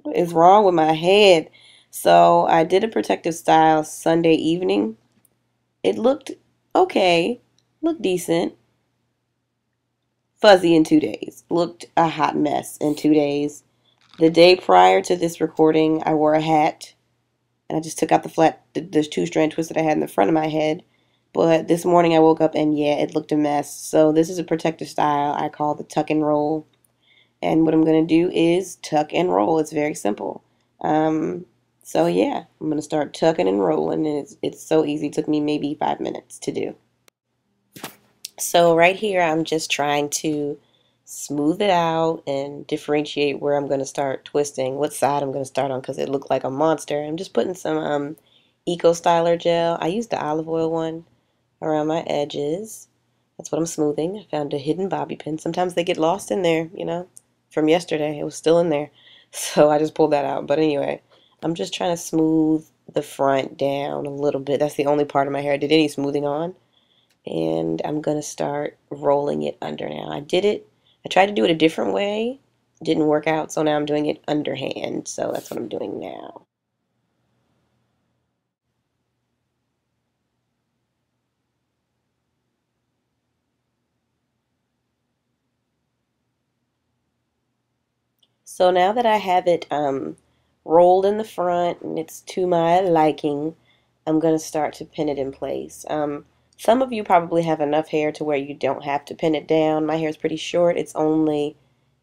What is wrong with my head? So I did a protective style Sunday evening. It looked okay, looked decent. Fuzzy in 2 days. Looked a hot mess in 2 days. The day prior to this recording, I wore a hat and I just took out the two-strand twist that I had in the front of my head. But this morning I woke up and yeah, it looked a mess. So this is a protective style I call the tuck and roll. And what I'm going to do is tuck and roll. It's very simple. So yeah, I'm going to start tucking and rolling, and it's so easy. It took me maybe 5 minutes to do. So right here, I'm just trying to smooth it out and differentiate where I'm going to start twisting, what side I'm going to start on because it looked like a monster. I'm just putting some Eco Styler gel. I used the olive oil one around my edges. That's what I'm smoothing. I found a hidden bobby pin. Sometimes they get lost in there, you know. From yesterday, it was still in there. So I just pulled that out. But anyway, I'm just trying to smooth the front down a little bit. That's the only part of my hair I did any smoothing on. And I'm going to start rolling it under now. I tried to do it a different way. Didn't work out, so now I'm doing it underhand. So that's what I'm doing now. So now that I have it rolled in the front and it's to my liking, I'm going to start to pin it in place. Some of you probably have enough hair to where you don't have to pin it down. My hair is pretty short. It's only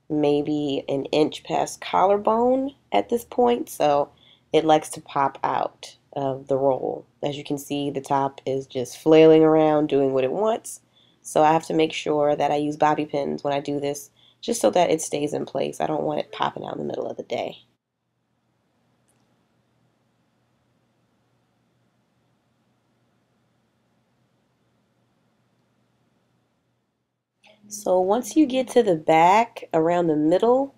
maybe an inch past collarbone at this point, so it likes to pop out of the roll. As you can see, the top is just flailing around doing what it wants. So I have to make sure that I use bobby pins when I do this just so that it stays in place. I don't want it popping out in the middle of the day. So once you get to the back around the middle,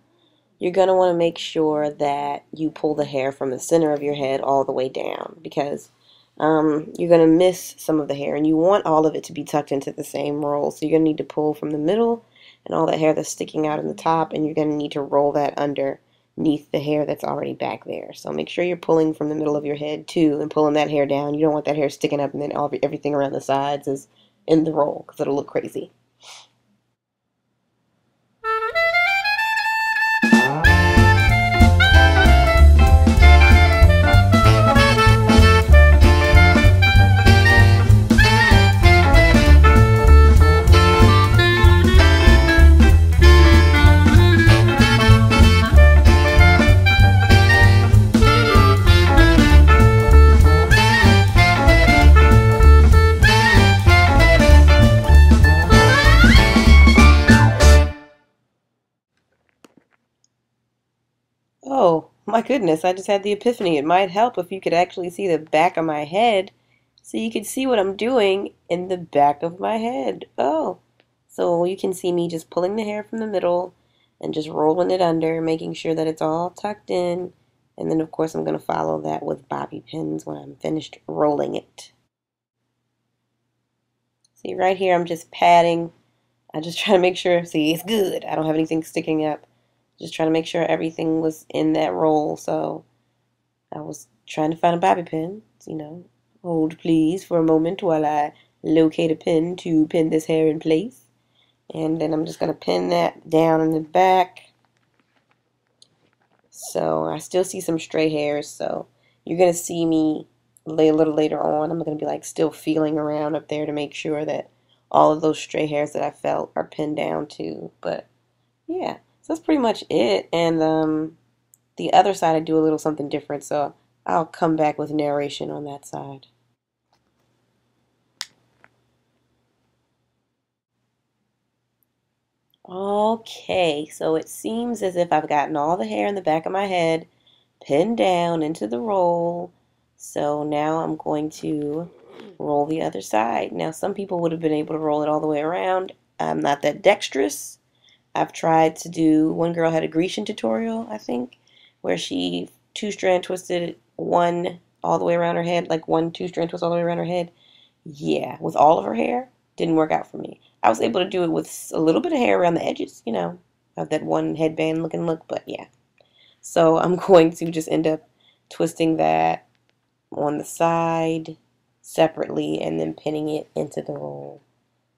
you're going to want to make sure that you pull the hair from the center of your head all the way down because you're going to miss some of the hair and you want all of it to be tucked into the same roll. So you're going to need to pull from the middle and all that hair that's sticking out in the top, and you're going to need to roll that underneath the hair that's already back there. So make sure you're pulling from the middle of your head too and pulling that hair down. You don't want that hair sticking up and then everything around the sides is in the roll because it'll look crazy. Oh, my goodness, I just had the epiphany. It might help if you could actually see the back of my head so you could see what I'm doing in the back of my head. Oh, so you can see me just pulling the hair from the middle and just rolling it under, making sure that it's all tucked in. And then, of course, I'm going to follow that with bobby pins when I'm finished rolling it. See, right here, I'm just patting. I just try to make sure, see, it's good. I don't have anything sticking up. Just trying to make sure everything was in that roll. So I was trying to find a bobby pin. You know, hold please for a moment while I locate a pin to pin this hair in place. And then I'm just going to pin that down in the back. So I still see some stray hairs. So you're going to see me a little later on. I'm going to be like still feeling around up there to make sure that all of those stray hairs that I felt are pinned down too. But yeah, so that's pretty much it. And the other side I do a little something different. So I'll come back with narration on that side. Okay, so it seems as if I've gotten all the hair in the back of my head pinned down into the roll. So now I'm going to roll the other side. Now some people would have been able to roll it all the way around. I'm not that dexterous. I've tried to do, one girl had a Grecian tutorial, I think, where she two-strand twisted one all the way around her head, like one two-strand twist all the way around her head. Yeah, with all of her hair, didn't work out for me. I was able to do it with a little bit of hair around the edges, you know, of that one headband looking look, but yeah. So I'm going to just end up twisting that on the side separately and then pinning it into the roll.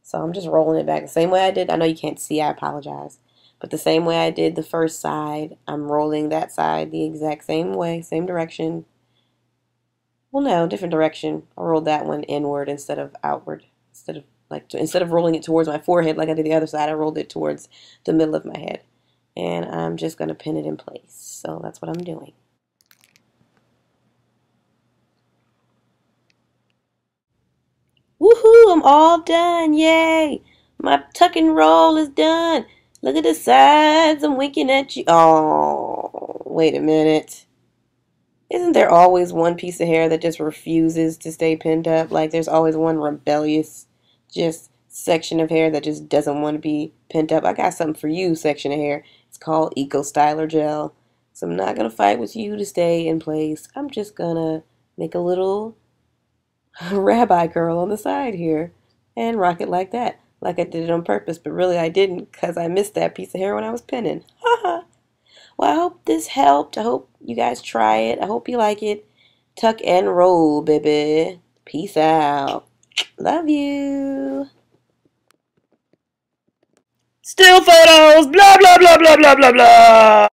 So I'm just rolling it back the same way I did. I know you can't see, I apologize. But the same way I did the first side, I'm rolling that side the exact same way, same direction. Well, no, different direction. I rolled that one inward instead of outward. Instead of rolling it towards my forehead like I did the other side, I rolled it towards the middle of my head. And I'm just going to pin it in place. So that's what I'm doing. Woohoo! I'm all done. Yay! My tuck and roll is done. Look at the sides. I'm winking at you. Oh, wait a minute. Isn't there always one piece of hair that just refuses to stay pinned up? Like there's always one rebellious just section of hair that just doesn't want to be pinned up. I got something for you, section of hair. It's called Eco Styler Gel. So I'm not going to fight with you to stay in place. I'm just going to make a little rabbi curl on the side here and rock it like that. Like I did it on purpose, but really I didn't because I missed that piece of hair when I was pinning. Haha. Well, I hope this helped. I hope you guys try it. I hope you like it. Tuck and roll, baby. Peace out. Love you. Still photos. Blah, blah, blah, blah, blah, blah, blah.